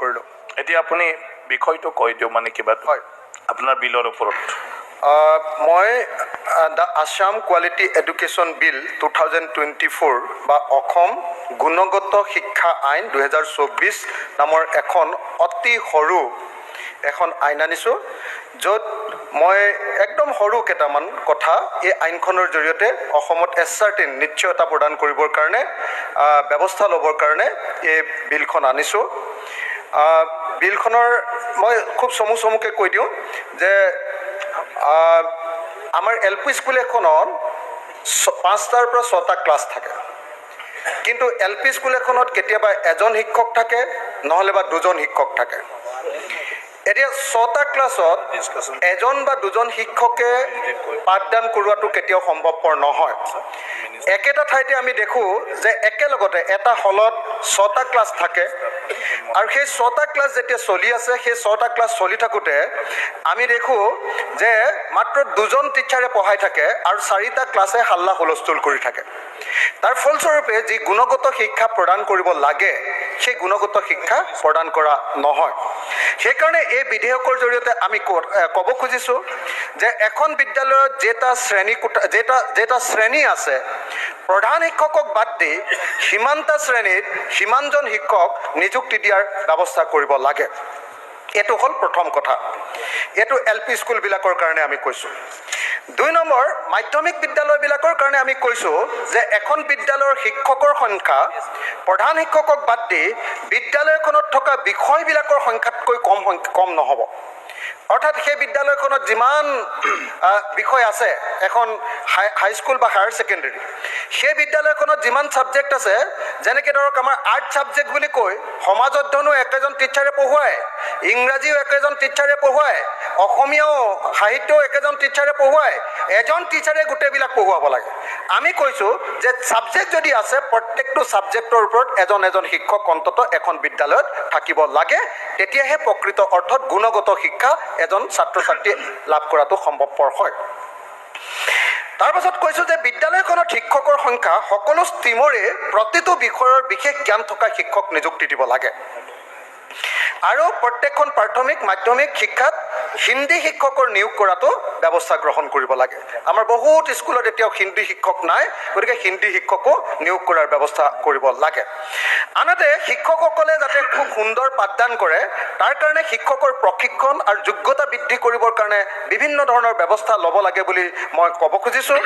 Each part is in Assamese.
কৰিলোঁ। এতিয়া আপুনি বিষয়টো কৈ দিওঁ মানে কিবা হয়, আপোনাৰ বিলৰ ওপৰত। মই দ্য আছাম কোৱালিটি এডুকেশ্যন বিল 2024 বা অসম গুণগত শিক্ষা আইন 2024 নামৰ এখন অতি সৰু এখন আইন আনিছোঁ, য'ত মই একদম সৰু কেইটামান কথা এই আইনখনৰ জৰিয়তে অসমত এছাৰ্টেইন নিশ্চয়তা প্ৰদান কৰিবৰ কাৰণে ব্যৱস্থা ল'বৰ কাৰণে এই বিলখন আনিছোঁ। বিলখনৰ মই খুব চমুকৈ কৈ দিওঁ যে আমাৰ LP স্কুল এখনত 5টাৰ পৰা 6টা ক্লাছ থাকে, কিন্তু LP স্কুল এখনত কেতিয়াবা এজন শিক্ষক থাকে নহ'লে বা দুজন শিক্ষক থাকে। এতিয়া 6টা ক্লাছত এজন বা দুজন শিক্ষকে পাঠদান কৰোৱাটো কেতিয়াও সম্ভৱপৰ নহয়। একেটা ঠাইতে আমি দেখোঁ যে একেলগতে এটা হলত 6টা ক্লাছ থাকে, আৰু সেই 6টা ক্লাছ যেতিয়া চলি আছে, সেই 6টা ক্লাছ চলি থাকোঁতে আমি দেখোঁ যে মাত্ৰ দুজন টিচাৰে পঢ়াই থাকে আৰু 4টা ক্লাছে হাল্লা হুলস্থুল কৰি থাকে। তাৰ ফলস্বৰূপে যি গুণগত শিক্ষা প্ৰদান কৰিব লাগে সেই গুণগত শিক্ষা প্ৰদান কৰা নহয়। সেইকাৰণে এই বিধেয়কৰ জৰিয়তে আমি ক'ব খুজিছোঁ যে এখন বিদ্যালয়ত যেটা শ্ৰেণী আছে, প্ৰধান শিক্ষকক বাদ দি সিমানটা শ্ৰেণীত সিমানজন শিক্ষক নিযুক্তি দিয়াৰ ব্যৱস্থা কৰিব লাগে। এইটো হ'ল প্ৰথম কথা। এইটো LP স্কুলবিলাকৰ কাৰণে আমি কৈছোঁ। 2 নম্বৰ, মাধ্যমিক বিদ্যালয়বিলাকৰ কাৰণে আমি কৈছোঁ যে এখন বিদ্যালয়ৰ শিক্ষকৰ সংখ্যা প্ৰধান শিক্ষকক বাদ দি বিদ্যালয়খনত থকা বিষয়বিলাকৰ সংখ্যাতকৈ কম নহ'ব। অৰ্থাৎ সেই বিদ্যালয়খনত যিমান বিষয় আছে, এখন হাইস্কুল বা হায়াৰ ছেকেণ্ডেৰী, সেই বিদ্যালয়খনত যিমান ছাবজেক্ট আছে, যেনেকৈ ধৰক আমাৰ আৰ্ট ছাবজেক্ট বুলি কৈ সমাজ অধ্যয়নো একেজন টিচাৰে পঢ়ুৱায়, ইংৰাজীও একেজন টিচাৰে পঢ়ুৱায়, অসমীয়াও সাহিত্যও একেজন টিচাৰে পঢ়ুৱায়, এজন টিচাৰে গোটেইবিলাক পঢ়ুৱাব লাগে। আমি কৈছোঁ যে ছাবজেক্ট যদি আছে, প্ৰত্যেকটো ছাবজেক্টৰ ওপৰত এজন শিক্ষক অন্ততঃ এখন বিদ্যালয়ত থাকিব লাগে। তেতিয়াহে প্ৰকৃত অৰ্থত গুণগত শিক্ষা এজন ছাত্ৰ ছাত্ৰীয়ে লাভ কৰাটো সম্ভৱপৰ হয়। তাৰ পাছত কৈছোঁ যে বিদ্যালয়খনত শিক্ষকৰ সংখ্যা সকলো ষ্ট্ৰীমৰে প্ৰতিটো বিষয়ৰ বিশেষ জ্ঞান থকা শিক্ষক নিযুক্তি দিব লাগে। আৰু প্ৰত্যেকখন প্ৰাথমিক মাধ্যমিক শিক্ষাত হিন্দী শিক্ষকৰ নিয়োগ কৰাটো ব্যৱস্থা গ্ৰহণ কৰিব লাগে। আমাৰ বহুত স্কুলত এতিয়াও হিন্দী শিক্ষক নাই, গতিকে হিন্দী শিক্ষকো নিয়োগ কৰাৰ ব্যৱস্থা কৰিব লাগে। আনহাতে শিক্ষকসকলে যাতে খুব সুন্দৰ পাঠদান কৰে, তাৰ কাৰণে শিক্ষকৰ প্ৰশিক্ষণ আৰু যোগ্যতা বৃদ্ধি কৰিবৰ কাৰণে বিভিন্ন ধৰণৰ ব্যৱস্থা ল'ব লাগে বুলি মই ক'ব খুজিছোঁ।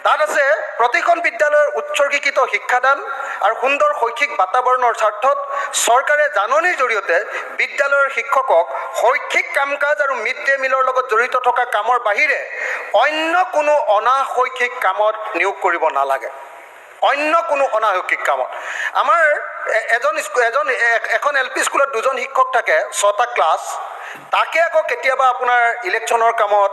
তাত আছে প্ৰতিখন বিদ্যালয়ৰ উৎসৰ্গীকৃত শিক্ষাদান আৰু সুন্দৰ শৈক্ষিক বাতাবৰণৰ স্বাৰ্থত চৰকাৰে জাননীৰ জৰিয়তে বিদ্যালয়ৰ শিক্ষকক শৈক্ষিক কাম কাজ আৰু মিড ডে মিলৰ লগত জড়িত থকা কামৰ বাহিৰে অন্য কোনো অনাশৈক্ষিক কামত নিয়োগ কৰিব নালাগে। অন্য কোনো অনাশৈক্ষিক কামত। আমাৰ এখন LP স্কুলত দুজন শিক্ষক থাকে, 6টা ক্লাছ, তাকে আকৌ কেতিয়াবা আপোনাৰ ইলেকশ্যনৰ কামত,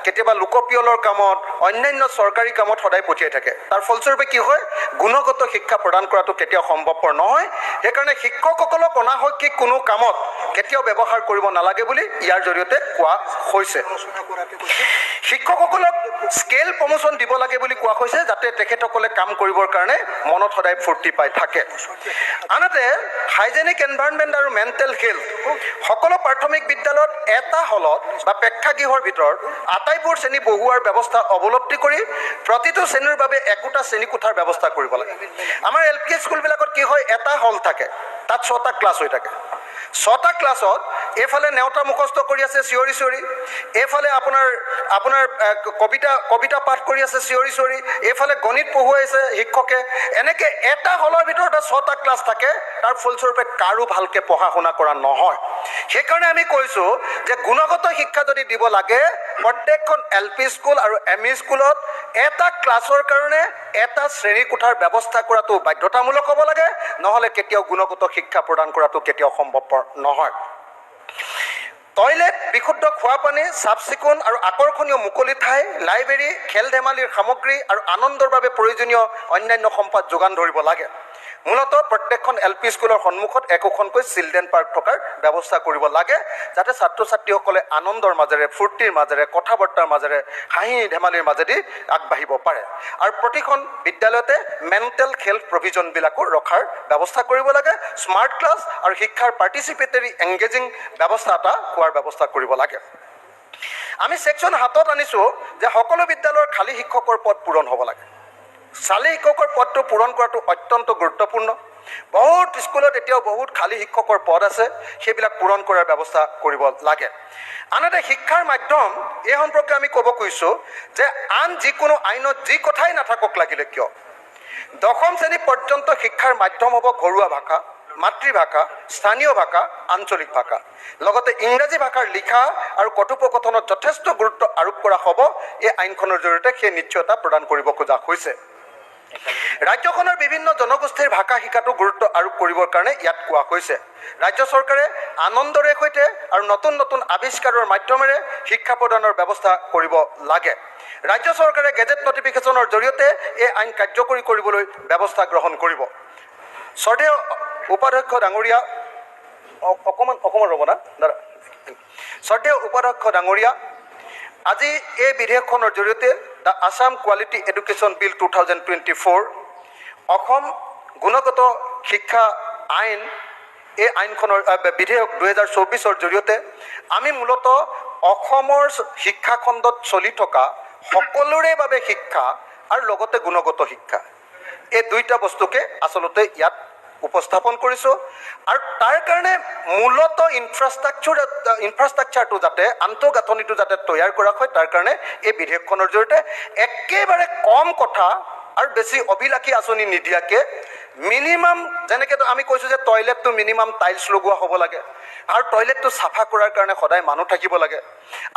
কেতিয়াবা লোকপিয়লৰ কামত, অন্যান্য চৰকাৰী কামত সদায় পঠিয়াই থাকে। তাৰ ফলস্বৰূপে কি হয়, গুণগত শিক্ষা প্ৰদান কৰাটো কেতিয়াও সম্ভৱপৰ নহয়। সেইকাৰণে শিক্ষকসকলক অনাশৈক্ষিক কোনো কামত কেতিয়াও ব্যৱহাৰ কৰিব নালাগে বুলি ইয়াৰ জৰিয়তে কোৱা হৈছে। শিক্ষকসকলক স্কেল প্ৰমোশ্যন দিব লাগে বুলি কোৱা হৈছে, যাতে তেখেতসকলে কাম কৰিবৰ কাৰণে মনত সদায় ফূৰ্তি পাই থাকে। আনহাতে হাইজেনিক এনভাইৰনমেণ্ট আৰু মেণ্টেল হেল্থ সকলো প্ৰাথমিক বিদ্যালয়ত এটা হলত বা প্ৰেক্ষাগৃহৰ ভিতৰত আটাইবোৰ শ্ৰেণী বহুৱাৰ ব্যৱস্থা অৱলম্বন কৰি প্ৰতিটো শ্ৰেণীৰ বাবে একোটা শ্ৰেণীকোঠাৰ ব্যৱস্থা কৰিব লাগে। আমাৰ LP স্কুলবিলাকত কি হয়, এটা হল থাকে, তাত 6টা ক্লাছ হৈ থাকে। 6টা ক্লাছত এইফালে নেওতা মুখস্থ কৰি আছে চিঞৰি চিঞৰি, এইফালে আপোনাৰ কবিতা পাঠ কৰি আছে চিঞৰি চিঞৰি, এইফালে গণিত পঢ়ুৱাই আছে শিক্ষকে। এনেকৈ এটা হলৰ ভিতৰত 6টা ক্লাছ থাকে, তাৰ ফলস্বৰূপে কাৰো ভালকৈ পঢ়া শুনা কৰা নহয়। সেইকাৰণে আমি কৈছোঁ যে গুণগত শিক্ষা যদি দিব লাগে, প্ৰত্যেকখন LP স্কুল আৰু ME স্কুলত এটা ক্লাছৰ কাৰণে এটা শ্ৰেণীকোঠাৰ ব্যৱস্থা কৰাটো বাধ্যতামূলক হ'ব লাগে, নহ'লে কেতিয়াও গুণগত শিক্ষা প্ৰদান কৰাটো কেতিয়াও সম্ভৱপৰ নহয়। টয়লেট, বিশুদ্ধ খোৱা পানী, চাফ চিকুণ আৰু আকৰ্ষণীয় মুকলি ঠাই, লাইব্ৰেৰী, খেল ধেমালিৰ সামগ্ৰী আৰু আনন্দৰ বাবে প্ৰয়োজনীয় অন্যান্য সম্পদ যোগান ধৰিব লাগে। মূলতঃ প্ৰত্যেকখন LP স্কুলৰ সন্মুখত একোখনকৈ চিলড্ৰেন পাৰ্ক থকাৰ ব্যৱস্থা কৰিব লাগে, যাতে ছাত্ৰ ছাত্ৰীসকলে আনন্দৰ মাজেৰে, ফূৰ্তিৰ মাজেৰে, কথা বতৰাৰ মাজেৰে, হাঁহি ধেমালিৰ মাজেদি আগবাঢ়িব পাৰে। আৰু প্ৰতিখন বিদ্যালয়তে মেণ্টেল হেল্থ প্ৰভিজনবিলাকো ৰখাৰ ব্যৱস্থা কৰিব লাগে। স্মাৰ্ট ক্লাছ আৰু শিক্ষাৰ পাৰ্টিচিপেটৰী এংগেজিং ব্যৱস্থা এটা হোৱাৰ ব্যৱস্থা কৰিব লাগে। আমি ছেকশ্যন 7ত আনিছোঁ যে সকলো বিদ্যালয়ৰ খালী শিক্ষকৰ পদ পূৰণ হ'ব লাগে। খালী শিক্ষকৰ পদটো পূৰণ কৰাটো অত্যন্ত গুৰুত্বপূৰ্ণ। বহুত স্কুলত এতিয়াও বহুত খালী শিক্ষকৰ পদ আছে, সেইবিলাক পূৰণ কৰাৰ ব্যৱস্থা কৰিব লাগে। আনহাতে শিক্ষাৰ মাধ্যম এই সম্পৰ্কে আমি ক'ব খুজিছোঁ যে আন যিকোনো আইনত যি কথাই নাথাকক লাগিলে কিয়, 10ম শ্ৰেণী পৰ্যন্ত শিক্ষাৰ মাধ্যম হ'ব ঘৰুৱা ভাষা, মাতৃভাষা, স্থানীয় ভাষা, আঞ্চলিক ভাষা। লগতে ইংৰাজী ভাষাৰ লিখা আৰু কথোপকথনত যথেষ্ট গুৰুত্ব আৰোপ কৰা হ'ব। এই আইনখনৰ জৰিয়তে সেই নিশ্চয়তা প্ৰদান কৰিব খোজা হৈছে। ৰাজ্যখনৰ বিভিন্ন জনগোষ্ঠীৰ ভাষা শিকাটো গুৰুত্ব আৰোপ কৰিবৰ কাৰণে ইয়াত কোৱা হৈছে। ৰাজ্য চৰকাৰে আনন্দৰে সৈতে আৰু নতুন নতুন আৱিষ্কাৰৰ মাধ্যমেৰে শিক্ষা প্ৰদানৰ ব্যৱস্থা কৰিব লাগে। ৰাজ্য চৰকাৰে গেজেট নটিফিকেশ্যনৰ জৰিয়তে এই আইন কাৰ্যকৰী কৰিবলৈ ব্যৱস্থা গ্ৰহণ কৰিব। শ্ৰদ্ধেয় উপাধ্যক্ষ ডাঙৰীয়া, অকণমান ৰ'ব না দাদা। শ্ৰদ্ধেয় উপাধ্যক্ষ ডাঙৰীয়া, আজি এই বিধেয়কখনৰ জৰিয়তে দ্য আছাম কোৱালিটি এডুকেশ্যন বিল 2024 অসম গুণগত শিক্ষা আইন, এই আইনখনৰ বিধেয়ক 2024ৰ জৰিয়তে আমি মূলতঃ অসমৰ শিক্ষাখণ্ডত চলি থকা সকলোৰে বাবে শিক্ষা আৰু লগতে গুণগত শিক্ষা, এই দুইটা বস্তুকে আচলতে ইয়াত উপস্থাপন কৰিছোঁ। আৰু তাৰ কাৰণে মূলতঃ ইনফ্ৰাষ্ট্ৰাকচাৰটো যাতে, আন্তঃগাঁথনিটো যাতে তৈয়াৰ কৰা হয়, তাৰ কাৰণে এই বিধেয়কখনৰ জৰিয়তে একেবাৰে কম কথা আৰু বেছি অভিলাষী আঁচনি নিদিয়াকৈ মিনিমাম, যেনেকৈ আমি কৈছোঁ যে টয়লেটটো মিনিমাম টাইলছ লগোৱা হ'ব লাগে আৰু টয়লেটটো চাফা কৰাৰ কাৰণে সদায় মানুহ থাকিব লাগে।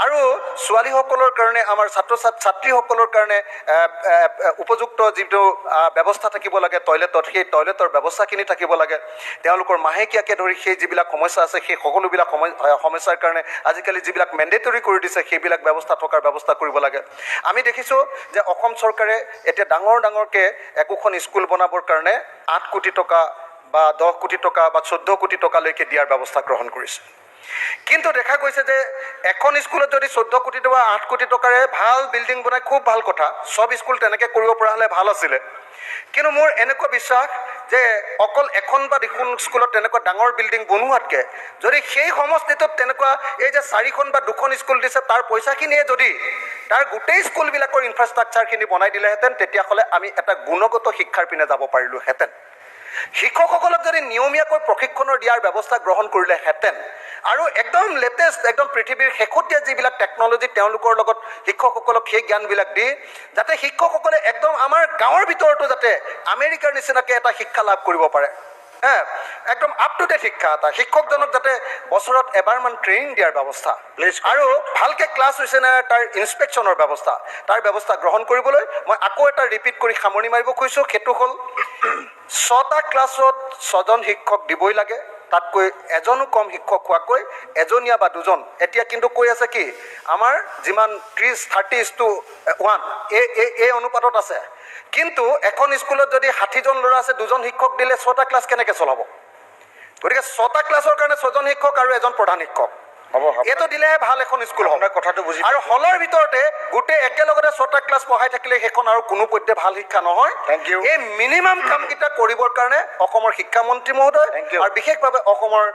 আৰু ছোৱালীসকলৰ কাৰণে, আমাৰ ছাত্ৰীসকলৰ কাৰণে উপযুক্ত যিটো ব্যৱস্থা থাকিব লাগে টয়লেটত, সেই টয়লেটৰ ব্যৱস্থাখিনি থাকিব লাগে। তেওঁলোকৰ মাহেকীয়াকৈ ধৰি সেই যিবিলাক সমস্যা আছে, সেই সকলোবিলাক সমস্যাৰ কাৰণে আজিকালি যিবিলাক মেণ্ডেটৰী কৰি দিছে, সেইবিলাক ব্যৱস্থা থকাৰ ব্যৱস্থা কৰিব লাগে। আমি দেখিছোঁ যে অসম চৰকাৰে এতিয়া ডাঙৰকৈ একোখন স্কুল বনাবৰ কাৰণে 8 কোটি টকা বা 10 কোটি টকা বা 14 কোটি টকালৈকে দিয়াৰ ব্যৱস্থা গ্ৰহণ কৰিছে। কিন্তু দেখা গৈছে যে এখন স্কুলত যদি 14 কোটি টকা 8 কোটি টকাৰে ভাল বিল্ডিং বনাই, খুব ভাল কথা, চব স্কুল তেনেকৈ কৰিব পৰা হ'লে ভাল আছিলে। কিন্তু মোৰ এনেকুৱা বিশ্বাস যে অকল এখন বা দুখন স্কুলত তেনেকুৱা ডাঙৰ বিল্ডিং বনোৱাতকৈ যদি সেই সমষ্টিটোত তেনেকুৱা এই যে 4খন বা 2খন স্কুল দিছে, তাৰ পইচাখিনিয়ে যদি তাৰ গোটেই স্কুলবিলাকৰ ইনফ্ৰাষ্ট্ৰাকচাৰখিনি বনাই দিলেহেঁতেন, তেতিয়াহ'লে আমি এটা গুণগত শিক্ষাৰ পিনে যাব পাৰিলোহেঁতেন। শিক্ষকসকলক যদি নিয়মীয়াকৈ প্ৰশিক্ষণৰ দিয়াৰ ব্যৱস্থা গ্ৰহণ কৰিলেহেঁতেন আৰু একদম লেটেষ্ট, একদম পৃথিৱীৰ শেহতীয়া যিবিলাক টেকন'লজি, তেওঁলোকৰ লগত শিক্ষকসকলক সেই জ্ঞানবিলাক দি যাতে শিক্ষকসকলে একদম আমাৰ গাঁৱৰ ভিতৰতো যাতে আমেৰিকাৰ নিচিনাকৈ এটা শিক্ষা লাভ কৰিব পাৰে, একদম আপ টু ডেট শিক্ষা এটা, শিক্ষকজনক যাতে বছৰত এবাৰমান ট্ৰেইনিং দিয়াৰ ব্যৱস্থা আৰু ভালকৈ ক্লাছ হৈছে নে তাৰ ইনস্পেকশ্যনৰ ব্যৱস্থা, তাৰ ব্যৱস্থা গ্ৰহণ কৰিবলৈ মই আকৌ এটা ৰিপিট কৰি সামৰণি মাৰিব খুজিছোঁ। সেইটো হ'ল 6টা ক্লাছত 6জন শিক্ষক দিবই লাগে, তাতকৈ এজনো কম শিক্ষক হোৱাকৈ এজনীয়া বা 2জন। এতিয়া কিন্তু কৈ আছে কি, আমাৰ যিমান 30:1 এই অনুপাতত আছে। কিন্তু এখন স্কুলত যদি 60জন ল'ৰা আছে, 2জন শিক্ষক দিলে 6টা ক্লাছ কেনেকৈ চলাব? গতিকে 6টা ক্লাছৰ কাৰণে 6জন শিক্ষক আৰু এজন প্ৰধান শিক্ষক, এইটো দিলেহে ভাল এখন স্কুল হ'ব। কথাটো বুজি, আৰু হলৰ ভিতৰতে গোটেই একেলগতে 6টা ক্লাছ পঢ়াই থাকিলে সেইখন আৰু কোনো পধ্যে ভাল শিক্ষা নহয়। এই মিনিমাম কামকেইটা কৰিবৰ কাৰণে অসমৰ শিক্ষামন্ত্ৰী মহোদয় আৰু বিশেষভাৱে অসমৰ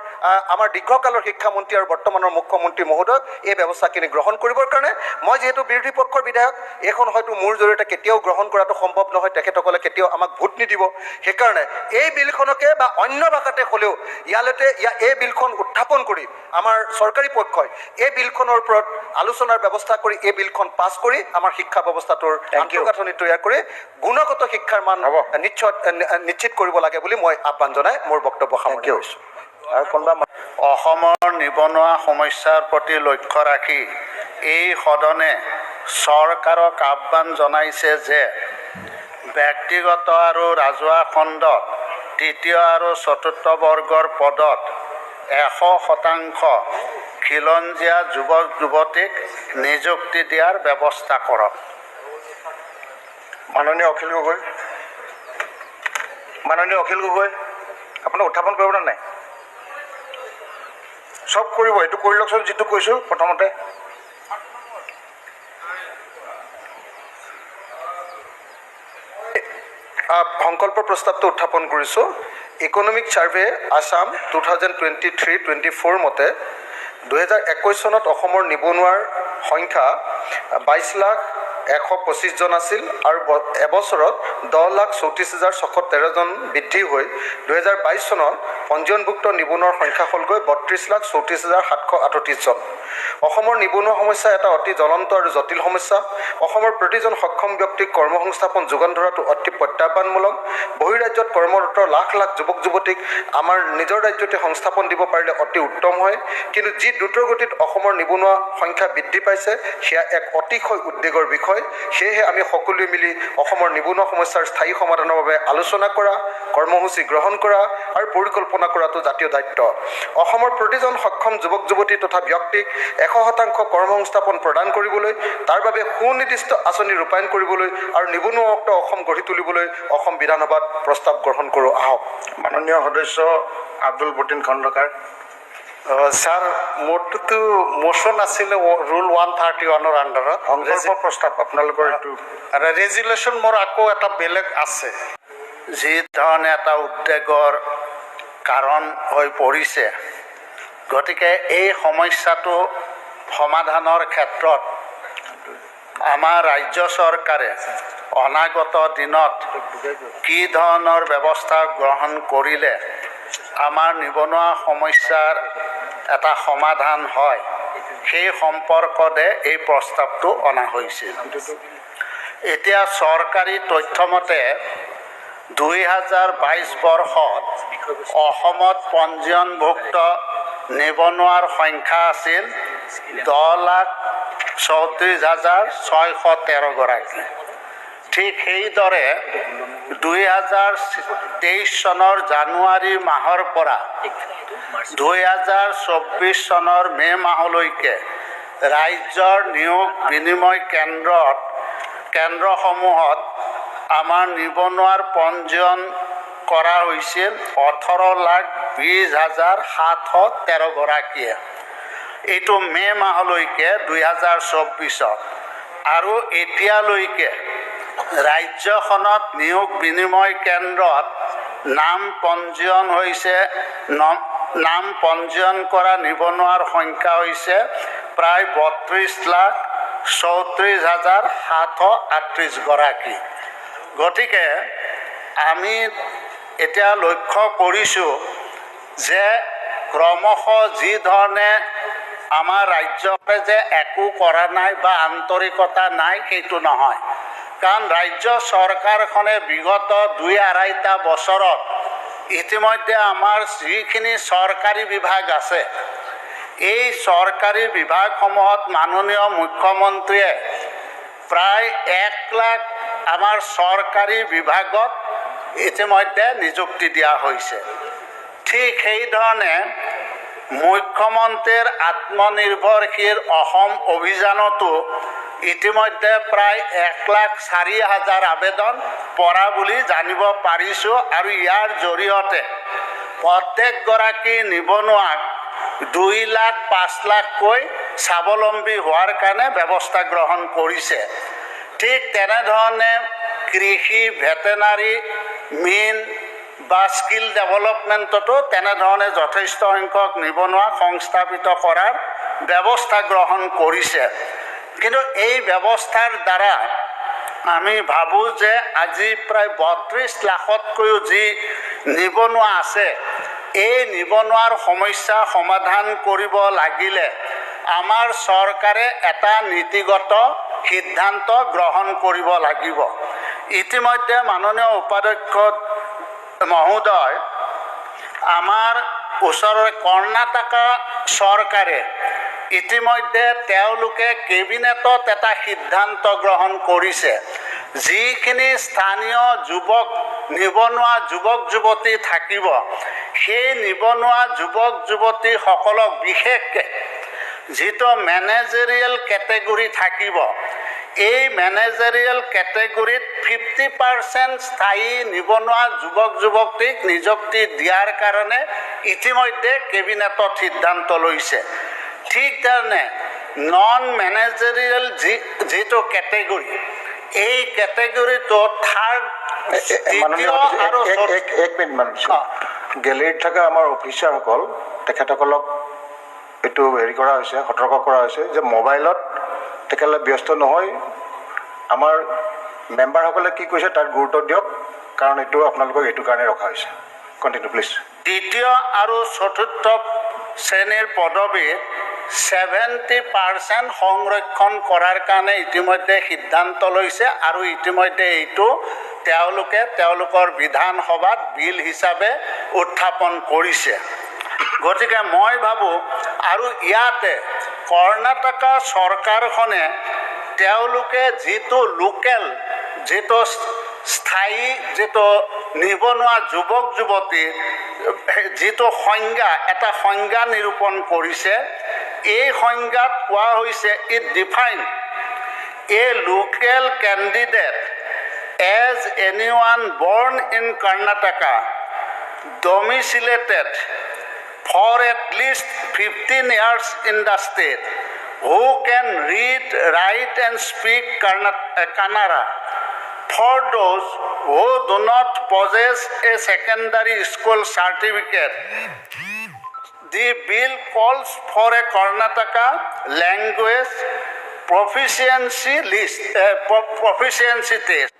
আমাৰ দীৰ্ঘকালৰ শিক্ষামন্ত্ৰী আৰু বৰ্তমানৰ মুখ্যমন্ত্ৰী মহোদয়ক এই ব্যৱস্থাখিনি গ্ৰহণ কৰিবৰ কাৰণে, মই যিহেতু বিৰোধী পক্ষৰ বিধায়ক, এইখন হয়তো মোৰ জৰিয়তে কেতিয়াও গ্ৰহণ কৰাটো সম্ভৱ নহয়, তেখেতসকলে কেতিয়াও আমাক ভোট নিদিব। সেইকাৰণে এই বিলখনকে বা অন্য ভাষাতে হ'লেও এই বিলখন উত্থাপন কৰি আমাৰ চৰকাৰী পক্ষই এই বিলখনৰ ওপৰত আলোচনাৰ ব্যৱস্থা কৰি এই বিলখন পাছ কৰি আমাৰ শিক্ষা ব্যৱস্থাটোৰ আন্তঃগাঁথনি তৈয়াৰ কৰি গুণগত শিক্ষাৰ মান নিশ্চিত কৰিব লাগে বুলি মই আহ্বান জনাই মোৰ বক্তব্য সামৰণি কৰিছোঁ। আৰু অসমৰ নিবনুৱা সমস্যাৰ প্ৰতি লক্ষ্য ৰাখি এই সদনে চৰকাৰক আহ্বান জনাইছে যে ব্যক্তিগত আৰু ৰাজহুৱা খণ্ডত 3য় আৰু 4ৰ্থ বৰ্গৰ পদত 100% খিলঞ্জীয়া যুৱক যুৱতীক নিযুক্তি দিয়াৰ ব্যৱস্থা কৰক। মাননীয় অখিল গগৈ। মাননীয় অখিল গগৈ আপোনাক উত্থাপন কৰিবনে নাই? চব কৰিব, এইটো কৰি লওকচোন যিটো কৈছোঁ প্ৰথমতে। সংকল্প প্ৰস্তাৱটো উত্থাপন কৰিছোঁ। ইকনমিক ছাৰ্ভে আছাম 2023-24 মতে 2021 চনত অসমৰ নিবনুৱাৰ সংখ্যা 22,125 জন আছিল আৰু এবছৰত 10,34,613 জন বৃদ্ধি হৈ 2022 চনত পঞ্জীয়নভুক্ত নিবনুৱাৰ সংখ্যা হ'লগৈ 32,34,738 জন। অসমৰ নিবনুৱা সমস্যা এটা অতি জ্বলন্ত আৰু জটিল সমস্যা। অসমৰ প্ৰতিজন সক্ষম ব্যক্তিক কৰ্মসংস্থাপন যোগান ধৰাটো অতি প্ৰত্যাহ্বানমূলক। বহিৰাজ্যত কৰ্মৰত লাখ লাখ যুৱক যুৱতীক আমাৰ নিজৰ ৰাজ্যতে সংস্থাপন দিব পাৰিলে অতি উত্তম হয়, কিন্তু যি দ্ৰুতগতিত অসমৰ নিবনুৱা সংখ্যা বৃদ্ধি পাইছে সেয়া এক অতিশয় উদ্বেগৰ বিষয়। সেয়েহে আমি সকলোৱে মিলি অসমৰ নিবনুৱা সমস্যাৰ স্থায়ী সমাধানৰ বাবে আলোচনা কৰা, কৰ্মসূচী গ্ৰহণ কৰা আৰু পৰিকল্পনা কৰাটো জাতীয় দায়িত্ব। অসমৰ প্ৰতিজন সক্ষম যুৱক যুৱতী তথা ব্যক্তিক 100% কৰ্মসংস্থাপন প্ৰদান কৰিবলৈ, তাৰ বাবে সুনিৰ্দিষ্ট আঁচনি ৰূপায়ণ কৰিবলৈ আৰু নিবনুৱামুক্ত অসম গঢ়ি তুলিবলৈ অসম বিধানসভাত প্ৰস্তাৱ গ্ৰহণ কৰোঁ। আহক। মাননীয় সদস্য আব্দুল বটিন খণ্ডকাৰ। ছাৰ, মোৰটোতো মোচন আছিলে ৰুল 131ৰ আণ্ডাৰত। সংকল্প প্ৰস্তাৱ আপোনালোকৰ এইটো ৰেজুলেশ্যন মোৰ আকৌ এটা বেলেগ আছে। যি ধৰণে এটা উদ্বেগৰ কাৰণ হৈ পৰিছে, গতিকে এই সমস্যাটো সমাধানৰ ক্ষেত্ৰত আমাৰ ৰাজ্য চৰকাৰে অনাগত দিনত কি ধৰণৰ ব্যৱস্থা গ্ৰহণ কৰিলে আমাৰ নিবনুৱা সমস্যাৰ এটা সমাধান হয়, সেই সম্পৰ্কতে এই প্ৰস্তাৱটো অনা হৈছিল। এতিয়া চৰকাৰী তথ্যমতে 2022 বৰ্ষত অসমত পঞ্জীয়নভুক্ত নিবনুৱাৰ সংখ্যা আছিল 10,34,613 গৰাকী। ঠিক সেইদৰে 2023 চনৰ জানুৱাৰী মাহৰ পৰা 2024 চনৰ মে' মাহলৈকে ৰাজ্যৰ নিয়োগ বিনিময় কেন্দ্ৰসমূহত আমাৰ নিবনুৱাৰ পঞ্জীয়ন কৰা হৈছিল 18,20,713 গৰাকীয়ে। এইটো মে' মাহলৈকে 2024ত। আৰু এতিয়ালৈকে ৰাজ্যখনত নিয়োগ বিনিময় কেন্দ্ৰত নাম পঞ্জীয়ন কৰা নিবনুৱাৰ সংখ্যা হৈছে প্ৰায় 32,34,738 গৰাকী। গতিকে আমি এতিয়া লক্ষ্য কৰিছোঁ যে ক্ৰমশ যি ধৰণে আমাৰ ৰাজ্যকে যে একো কৰা নাই বা আন্তৰিকতা নাই সেইটো নহয়, কাৰণ ৰাজ্য চৰকাৰখনে বিগত 2-2.5টা বছৰত ইতিমধ্যে আমাৰ যিখিনি চৰকাৰী বিভাগ আছে, এই চৰকাৰী বিভাগসমূহত মাননীয় মুখ্যমন্ত্ৰীয়ে প্ৰায় 1 লাখ আমাৰ চৰকাৰী বিভাগত ইতিমধ্যে নিযুক্তি দিয়া হৈছে। ঠিক সেইধৰণে মুখ্যমন্ত্ৰীৰ আত্মনিৰ্ভৰশীল অসম অভিযানতো ইতিমধ্যে প্ৰায় 1,04,000 আবেদন পৰা বুলি জানিব পাৰিছোঁ আৰু ইয়াৰ জৰিয়তে প্ৰত্যেকগৰাকী নিবনুৱাক 2 লাখ 5 লাখকৈ স্বাৱলম্বী হোৱাৰ কাৰণে ব্যৱস্থা গ্ৰহণ কৰিছে। ঠিক তেনেধৰণে কৃষি, ভেটেনাৰী, মীন বা স্কিল ডেভেলপমেণ্টতো তেনেধৰণে যথেষ্ট সংখ্যক নিবনুৱা সংস্থাপিত কৰাৰ ব্যৱস্থা গ্ৰহণ কৰিছে। কিন্তু এই ব্যৱস্থাৰ দ্বাৰা আমি ভাবোঁ যে আজি প্ৰায় 32 লাখতকৈও যি নিবনুৱা আছে, এই নিবনুৱাৰ সমস্যা সমাধান কৰিব লাগিলে আমাৰ চৰকাৰে এটা নীতিগত সিদ্ধান্ত গ্ৰহণ কৰিব লাগিব। ইতিমধ্যে মাননীয় উপাধ্যক্ষ মহোদয়, আমাৰ ওচৰৰে কৰ্ণাটকা চৰকাৰে ইতিমধ্যে তেওঁলোকে কেবিনেটত এটা সিদ্ধান্ত গ্ৰহণ কৰিছে, যিখিনি স্থানীয় নিবনুৱা যুৱক যুৱতী থাকিব, সেই নিবনুৱা যুৱক যুৱতীসকলক বিশেষকৈ যিটো মেনেজেৰিয়েল কেটেগৰী থাকিব, এই মেনেজাৰিয়েল কেটেগৰীত 50% স্থায়ী নিবনুৱা যুৱক যুৱতীক নিযুক্তি দিয়াৰ কাৰণে ইতিমধ্যে কেবিনেটত সিদ্ধান্ত লৈছে। ঠিক ধৰণে নন মেনেজাৰিয়েল যিটো কেটেগৰী, এই কেটেগৰীটো থাৰ্ড মাননীয় এক মিনিট মান গেলেৰীত থকা আমাৰ অফিচাৰসকল তেখেতসকলক এইটো হেৰি কৰা হৈছে, সতৰ্ক কৰা হৈছে যে মোবাইলত তেখেতলোক ব্যস্ত নহয়। আমাৰ মেম্বাৰসকলে কি কৈছে তাত গুৰুত্ব দিয়ক, কাৰণ এইটো আপোনালোকক এইটো কাৰণে ৰখা হৈছে। Continue please. দ্বিতীয় আৰু চতুৰ্থ শ্ৰেণীৰ পদবীত 70% সংৰক্ষণ কৰাৰ কাৰণে ইতিমধ্যে সিদ্ধান্ত লৈছে আৰু ইতিমধ্যে এইটো তেওঁলোকে তেওঁলোকৰ বিধানসভাত বিল হিচাপে উত্থাপন কৰিছে। গতিকে মই ভাবোঁ আৰু ইয়াতে কৰ্ণাটকা চৰকাৰখনে তেওঁলোকে যিটো লোকেল, যিটো স্থায়ী, যিটো নিবনুৱা যুৱক যুৱতী যিটো সংজ্ঞা, এটা সংজ্ঞা নিৰূপণ কৰিছে, এই সংজ্ঞাত কোৱা হৈছে it define a local candidate as এনিৱান born in Karnataka domiciliated for at least 15 years in the state, who can read, write and speak Kannada. For those who do not possess a secondary school certificate, the bill calls for a Karnataka language proficiency test.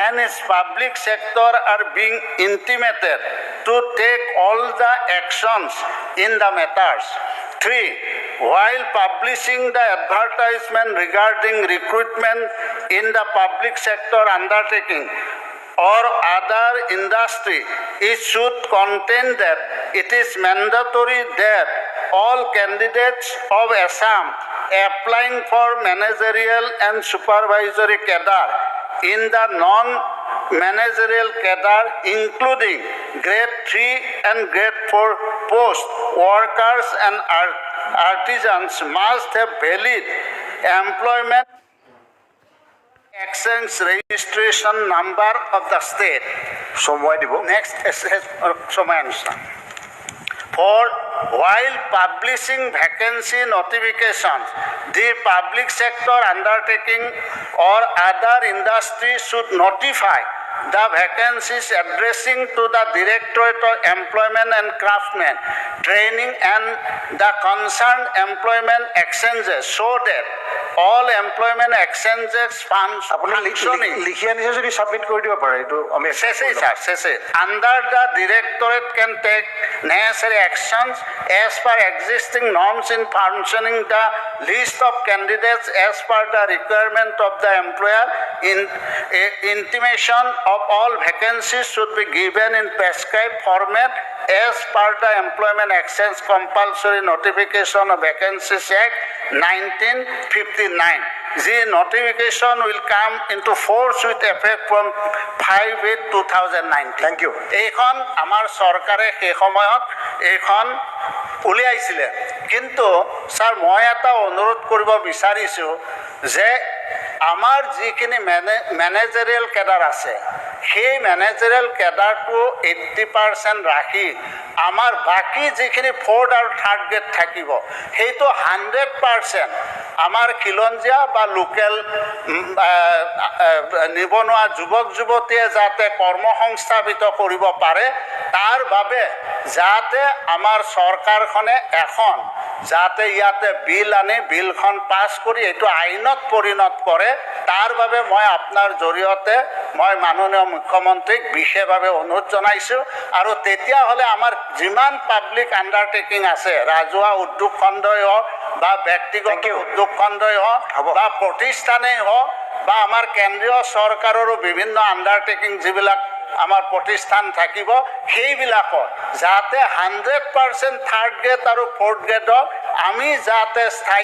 And its public sector are being intimated to take all the actions in the matters. 3. While publishing the advertisement regarding recruitment in the public sector undertaking or other industry, it should contain that it is mandatory that all candidates of Assam applying for managerial and supervisory cadre in the non-managerial cadre, including grade 3 and grade 4 post workers and artisans, must have valid employment exchange registration number of the state. সময় দিব। Next, সময় অনুষ্ঠান। For while publishing vacancy notifications, the public sector undertaking or other industry should notify the vacancies addressing to the Directorate of Employment and Craftsmen Training and the concerned employment exchanges, so that all employment exchanges আপুনি functioning লিখি আনিছে যদি চাবমিট কৰি দিব পাৰে, এইটো আমি under the Directorate can take necessary actions as per existing norms in functioning the list of candidates as per the requirement of the employer. Intimation of all vacancies should be given in prescribed format as per the Employment Exchange Compulsory Notification of Vacancies Act 1959. The notification will come into force with effect from 5/8/2019. Thank you. এইখন আমাৰ চৰকাৰে সেই সময়ত এইখন উলিয়াইছিলে। কিন্তু ছাৰ, মই এটা অনুৰোধ কৰিব বিচাৰিছোঁ যে আমাৰ যিখিনি মেনেজাৰিয়েল কেডাৰ আছে, সেই মেনেজাৰিয়েল কেডাৰটো 80% ৰাখি আমাৰ বাকী যিখিনি 4th আৰু 3rd গ্ৰেড থাকিব, সেইটো 100% আমাৰ খিলঞ্জীয়া বা লোকেল নিবনুৱা যুৱক যুৱতীয়ে যাতে কৰ্মসংস্থাপিত কৰিব পাৰে, তাৰ বাবে যাতে আমাৰ চৰকাৰখনে এখন যাতে ইয়াতে বিল আনি বিলখন পাছ কৰি এইটো আইনত পৰিণত কৰে, তাৰ বাবে মই আপোনাৰ জৰিয়তে মই মাননীয় মুখ্যমন্ত্ৰীক বিশেষভাৱে অনুৰোধ জনাইছোঁ। আৰু তেতিয়াহ'লে আমাৰ যিমান পাব্লিক আণ্ডাৰটেকিং আছে, ৰাজহুৱা উদ্যোগ খণ্ডই হওক বা ব্যক্তিগত উদ্যোগ খণ্ডই হওক বা প্ৰতিষ্ঠানেই হওক বা আমাৰ কেন্দ্ৰীয় চৰকাৰৰো বিভিন্ন আণ্ডাৰটেকিং যিবিলাক আমাৰ প্ৰতিষ্ঠান থাকিব, সেইবিলাকত যাতে 100% 3rd গ্ৰেড আৰু 4th গ্ৰেডক আমি যাতে স্থায়ী